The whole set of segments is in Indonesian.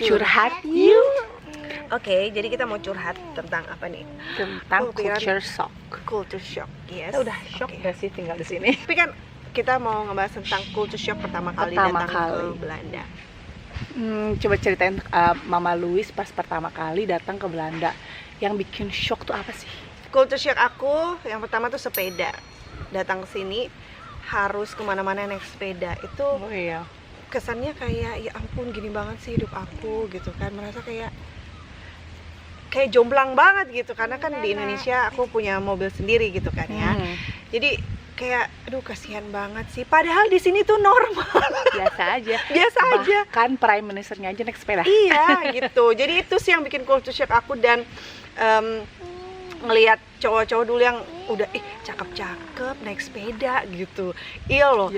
Curhat yuk. Oke, jadi kita mau curhat tentang apa nih? Tentang culture shock. Culture shock, yes. Kita udah shock gak sih tinggal di sini? Tapi kan kita mau ngebahas tentang culture shock pertama kali datang ke Belanda. Coba ceritain Mama Louis pas pertama kali datang ke Belanda. Yang bikin shock tuh apa sih? Culture shock aku yang pertama tuh sepeda. Datang ke sini harus kemana-mana naik sepeda. Itu kesannya kayak ya ampun gini banget sih hidup aku gitu kan. Merasa kayak jomplang banget gitu, karena kan di Indonesia aku punya mobil sendiri gitu kan ya. Jadi kayak aduh kasihan banget sih, padahal di sini tuh normal. Biasa aja. Bahkan Prime Ministernya aja naik sepeda. Iya gitu. Jadi itu sih yang bikin culture shock aku. Dan ngelihat cowok-cowok dulu yang udah cakep-cakep naik sepeda gitu. Iya loh.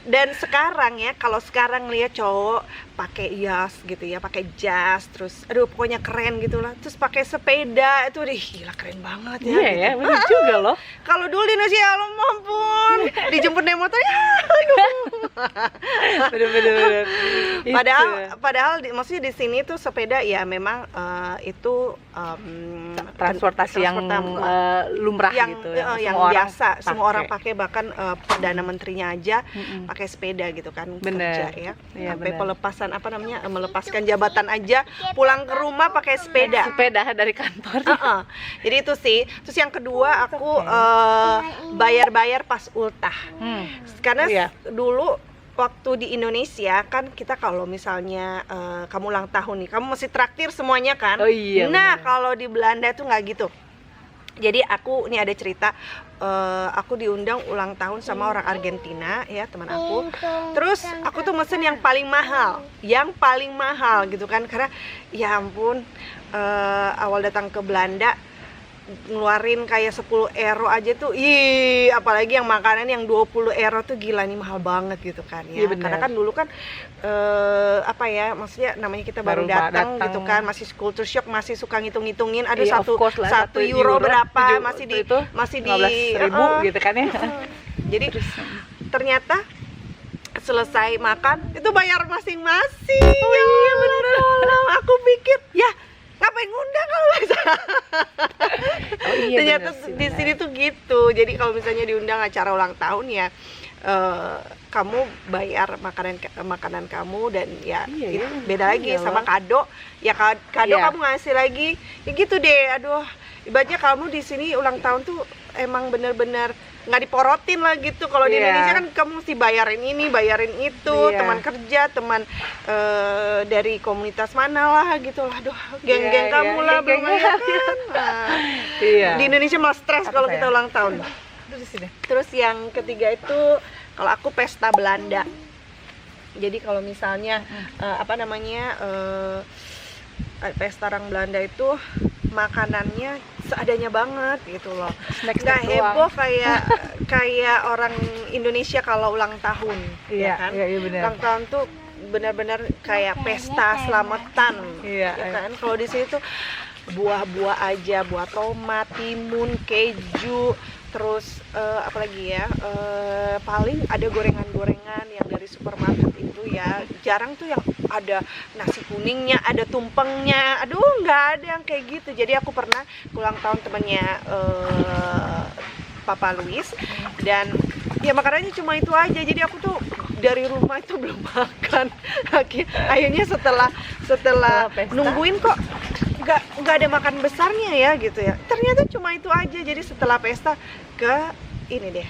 Dan sekarang ya, kalau sekarang lihat cowok pakai jas gitu ya, pakai jas, terus aduh pokoknya keren gitu lah, terus pakai sepeda itu udah gila keren banget ya. Iya gitu. Ya, bener juga loh. Kalau dulu di Indonesia ya Allah mampun, dijemput naik motor ya. Bener-bener. Padahal maksudnya di sini tuh sepeda ya memang itu transportasi yang lumrah yang, gitu yang biasa semua orang pakai, bahkan perdana menterinya aja pakai sepeda gitu kan. Kerja ya, sampai pelepasan melepaskan jabatan aja pulang ke rumah pakai sepeda dari kantor. Jadi itu sih. Terus yang kedua aku bayar pas ultah. Karena dulu waktu di Indonesia kan kita kalau misalnya kamu ulang tahun nih, kamu mesti traktir semuanya kan. Nah kalau di Belanda tuh nggak gitu. Jadi aku ini ada cerita, aku diundang ulang tahun sama orang Argentina ya, teman aku. Terus aku tuh mesen yang paling mahal gitu kan, karena ya ampun awal datang ke Belanda ngeluarin kayak 10 euro aja tuh, apalagi yang makanan yang 20 euro tuh gila nih mahal banget gitu kan ya. Karena kan dulu kan maksudnya namanya kita baru datang gitu kan, masih culture shock, masih suka ngitung-ngitungin ada satu euro berapa, masih di 15.000 gitu kan ya. Jadi ternyata selesai makan itu bayar masing-masing. Iya benar. Aku pikir ya ngapain ngundang kalau misalnya. Ternyata di sini tuh gitu. Jadi kalau misalnya diundang acara ulang tahun ya kamu bayar makanan kamu, dan beda lagi sama kado. Ya kado kamu ngasih lagi. Ya gitu deh. Aduh, ibaratnya kamu di sini ulang tahun tuh emang bener-bener nggak diporotin lah gitu. Kalau di Indonesia kan kamu mesti bayarin ini, bayarin itu, teman kerja, teman dari komunitas mana lah gitu lah. Aduh, geng-geng kamu lah belum kan. Di Indonesia malah stres kalau kita ulang tahun. Terus yang ketiga itu kalau aku pesta Belanda. Jadi kalau misalnya pesta orang Belanda itu makanannya seadanya banget gitu loh. Nggak heboh kayak orang Indonesia kalau ulang tahun. Ulang tahun tuh benar-benar kayak pesta selamatan. Kan kalau di sini tuh buah-buah aja, buah tomat, timun, keju, terus paling ada gorengan-gorengan yang dari supermarket itu ya. Jarang tuh yang ada nasi kuningnya, ada tumpengnya. Aduh, nggak ada yang kayak gitu. Jadi aku pernah ulang tahun temannya Papa Louis, dan ya makanannya cuma itu aja. Jadi aku tuh dari rumah itu belum makan. Akhirnya setelah nungguin kok nggak ada makan besarnya ya gitu ya. Ternyata cuma itu aja. Jadi setelah pesta ke ini deh,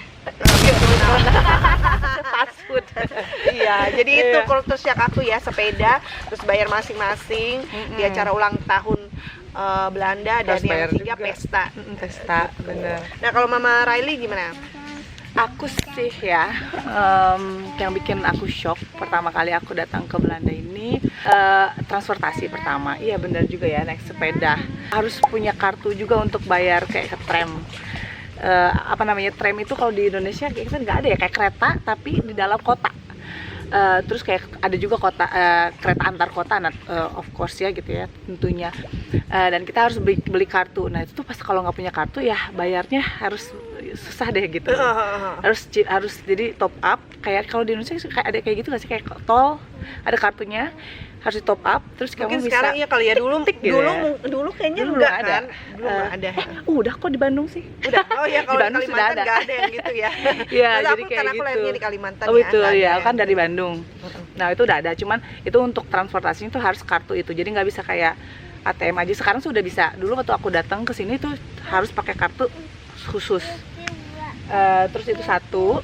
fast food. Jadi itu culture shock aku ya, sepeda, terus bayar masing-masing di acara ulang tahun Belanda, dan yang ketiga pesta. Bener. Nah kalau Mama Riley gimana? Aku sih ya, yang bikin aku shock pertama kali aku datang ke Belanda ini transportasi pertama. Iya benar juga ya, naik sepeda. Harus punya kartu juga untuk bayar kayak ke tram. Tram itu kalau di Indonesia kita nggak ada ya, kayak kereta tapi di dalam kota. Terus kayak ada juga kereta antar kota, of course ya gitu ya tentunya. Dan kita harus beli kartu. Nah itu tuh pas kalau nggak punya kartu ya bayarnya harus susah deh gitu. Harus jadi top up. Kayak kalau di Indonesia kayak ada kayak gitu nggak sih, kayak tol ada kartunya, harus di top up, terus Mungkin kamu bisa sekarang iya kali ya, dulu gitu dulu ya. dulu kayaknya Dulu enggak ada. kan, dulu nggak ada. Udah kok di Bandung sih. Udah, oh ya kalau di Bandung sudah Kalimantan ada. nggak ada yang gitu ya. Iya, Terus jadi aku, kayak karena aku gitu. lahirnya di Kalimantan Oh betul nggak ada ya, yang kan dari gitu. Bandung. Nah itu udah ada, cuman itu untuk transportasinya tuh harus kartu itu, jadi nggak bisa kayak ATM aja. Sekarang sudah bisa. Dulu waktu aku datang ke sini tuh harus pakai kartu khusus. Terus itu satu,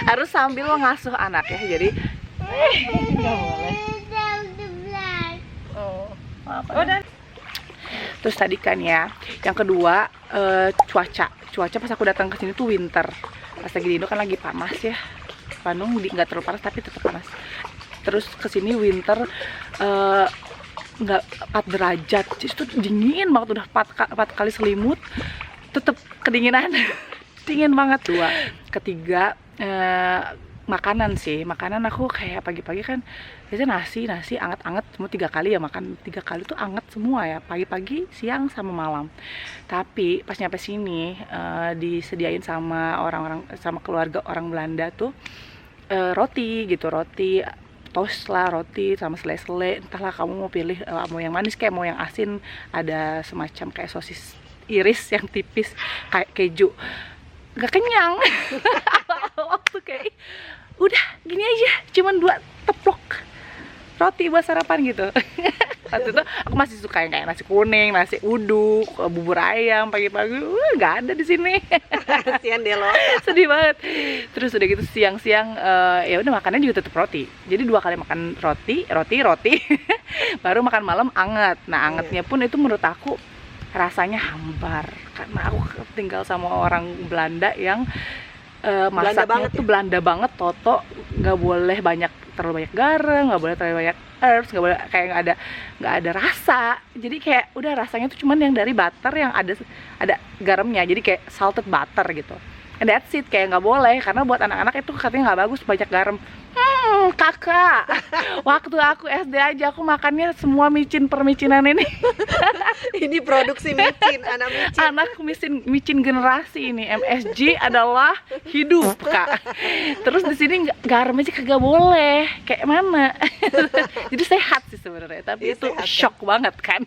harus sambil mengasuh anak ya. Jadi nggak boleh. Oh, dan terus tadi kan ya, yang kedua cuaca pas aku datang ke sini tuh winter. Pas lagi di Indo kan lagi panas ya. Bandung nggak terlalu panas tapi tetap panas. Terus ke sini winter nggak 4 derajat, jadi itu dingin banget, udah 4 kali selimut tetap kedinginan. Dingin banget. Dua, ketiga makanan sih, makanan aku kayak pagi-pagi kan biasanya nasi anget-anget semua 3 kali ya, makan 3 kali tuh anget semua ya, pagi-pagi, siang sama malam. Tapi pas nyampe sini disediain sama orang-orang, sama keluarga orang Belanda tuh roti gitu, roti toast lah, roti sama selai-selai, entahlah kamu mau pilih mau yang manis kayak mau yang asin, ada semacam kayak sosis iris yang tipis kayak keju. Gak kenyang. Waktu kayak udah gini aja, cuman 2 teplok roti buat sarapan gitu. Waktu itu aku masih suka yang kayak nasi kuning, nasi uduk, bubur ayam pagi-pagi. Nggak ada di sini. Kasian deh lo. Sedih banget. Terus udah gitu siang-siang ya udah makannya juga tetap roti. Jadi 2 kali makan roti. Baru makan malam anget. Nah angetnya pun itu menurut aku rasanya hambar, karena aku tinggal sama orang Belanda yang masaknya tuh Belanda banget. Toto nggak boleh terlalu banyak garam, nggak boleh terlalu banyak herbs, nggak boleh kayak nggak ada rasa. Jadi kayak udah rasanya tuh cuman yang dari butter yang ada garamnya, jadi kayak salted butter gitu. And that's it, kayak nggak boleh karena buat anak-anak itu katanya nggak bagus banyak garam. Kakak, waktu aku SD aja aku makannya semua micin-permicinan ini. Ini produksi micin, anak micin generasi ini. MSG adalah hidup, Kak. Terus di sini garamnya sih kagak boleh. Kayak mana? Jadi sehat sih sebenarnya, tapi itu shock banget kan.